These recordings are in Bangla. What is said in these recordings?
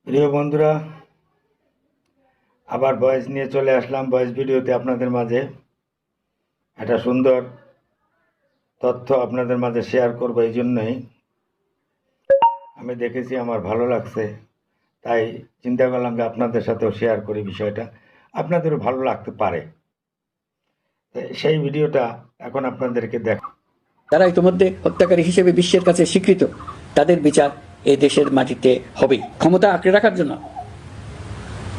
প্রিয় বন্ধুরা, আবার ভয়েস নিয়ে চলে আসলাম। ভয়েস ভিডিওতে আপনাদের মাঝে একটা সুন্দর তথ্য আপনাদের মাঝে শেয়ার করব। এই জন্যই আমি দেখেছি, আমার ভালো লাগছে, তাই চিন্তা করলাম যে আপনাদের সাথেও শেয়ার করি বিষয়টা, আপনাদেরও ভালো লাগতে পারে। সেই ভিডিওটা এখন আপনাদেরকে যারা ইতিমধ্যে হত্যাকারী হিসেবে বিশ্বের কাছে স্বীকৃত, তাদের বিচার এই দেশের মাটিতে হবেই। ক্ষমতা আঁকড়ে রাখার জন্য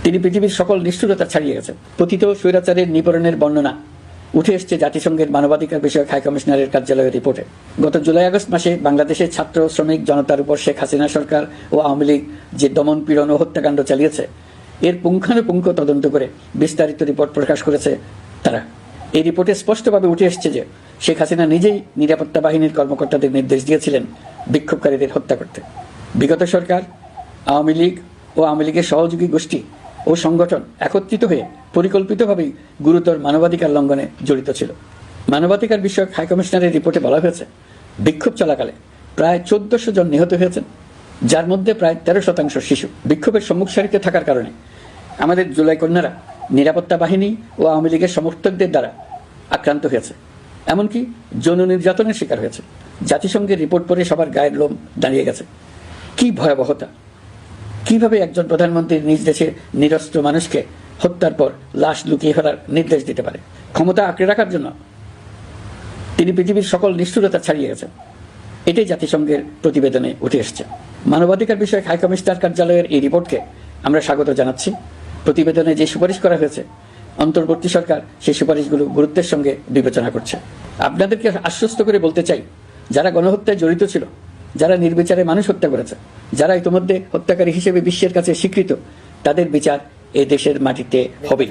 তিনি পৃথিবীর সকল নিষ্ঠুরতা ছাড়িয়ে গেছেন। পতিত স্বৈরাচারের নিপরণের বর্ণনা উঠে এসছে জাতিসংঘের মানবাধিকার বিষয়ক হাই কমিশনারের কার্যালয়ের রিপোর্টে। গত জুলাই আগস্ট মাসে বাংলাদেশের ছাত্র শ্রমিক জনতার উপর শেখ হাসিনা সরকার ও আওয়ামী লীগ যে দমন পীড়ন ও হত্যাকাণ্ড চালিয়েছে, এর পুঙ্খানুপুঙ্খ তদন্ত করে বিস্তারিত রিপোর্ট প্রকাশ করেছে তারা। এই রিপোর্টে স্পষ্টভাবে উঠে এসছে যে শেখ হাসিনা নিজেই নিরাপত্তা বাহিনীর কর্মকর্তাদের নির্দেশ দিয়েছিলেন বিক্ষোভকারীদের হত্যা করতে। বিগত সরকার, আওয়ামী লীগ ও আওয়ামী লীগের সহযোগী গোষ্ঠী ও সংগঠন একত্রিত হয়ে পরিকল্পিতভাবেই গুরুতর মানবাধিকার লঙ্ঘনে জড়িত ছিল। মানবাধিকার বিষয়ক হাইকমিশনারের রিপোর্টে বলা হয়েছে, বিক্ষোভ চলাকালে প্রায় 1400 জন নিহত হয়েছেন, যার মধ্যে প্রায় 13% শিশু। বিক্ষোভের সম্মুখ সারিতে থাকার কারণে আমাদের জুলাই কন্যারা নিরাপত্তা বাহিনী ও আওয়ামী লীগের সমর্থকদের দ্বারা আক্রান্ত হয়েছে, এমনকি যৌন নির্যাতনের শিকার হয়েছে। জাতিসংঘের রিপোর্ট পড়ে সবার গায়ের লোম দাঁড়িয়ে গেছে। কি ভয়াবহতা! কিভাবে একজন প্রধানমন্ত্রী নিজ দেশে নিরস্ত্র মানুষকে হত্যার পর লাশ লুকিয়ে ফেলার নির্দেশ দিতে পারে? ক্ষমতা আঁকড়ে রাখার জন্য তিনি পৃথিবীর সকল নিষ্ঠুরতা ছাড়িয়ে গেছেন। এটাই জাতিসংঘের প্রতিবেদনে উঠে এসেছে। মানবাধিকার বিষয়ক হাই কমিশনার কার্যালয়ের এই রিপোর্টকে আমরা স্বাগত জানাচ্ছি। প্রতিবেদনে যে সুপারিশ করা হয়েছে, অন্তর্বর্তী সরকার সেই সুপারিশগুলো গুরুত্বের সঙ্গে বিবেচনা করছে। আপনাদেরকে আশ্বস্ত করে বলতে চাই, যারা গণহত্যায় জড়িত ছিল, যারা নির্বিচারে মানুষ হত্যা করেছে, যারা ইতিমধ্যে হত্যাকারী হিসেবে বিশ্বের কাছে স্বীকৃত, তাদের বিচার এ দেশের মাটিতে হবে।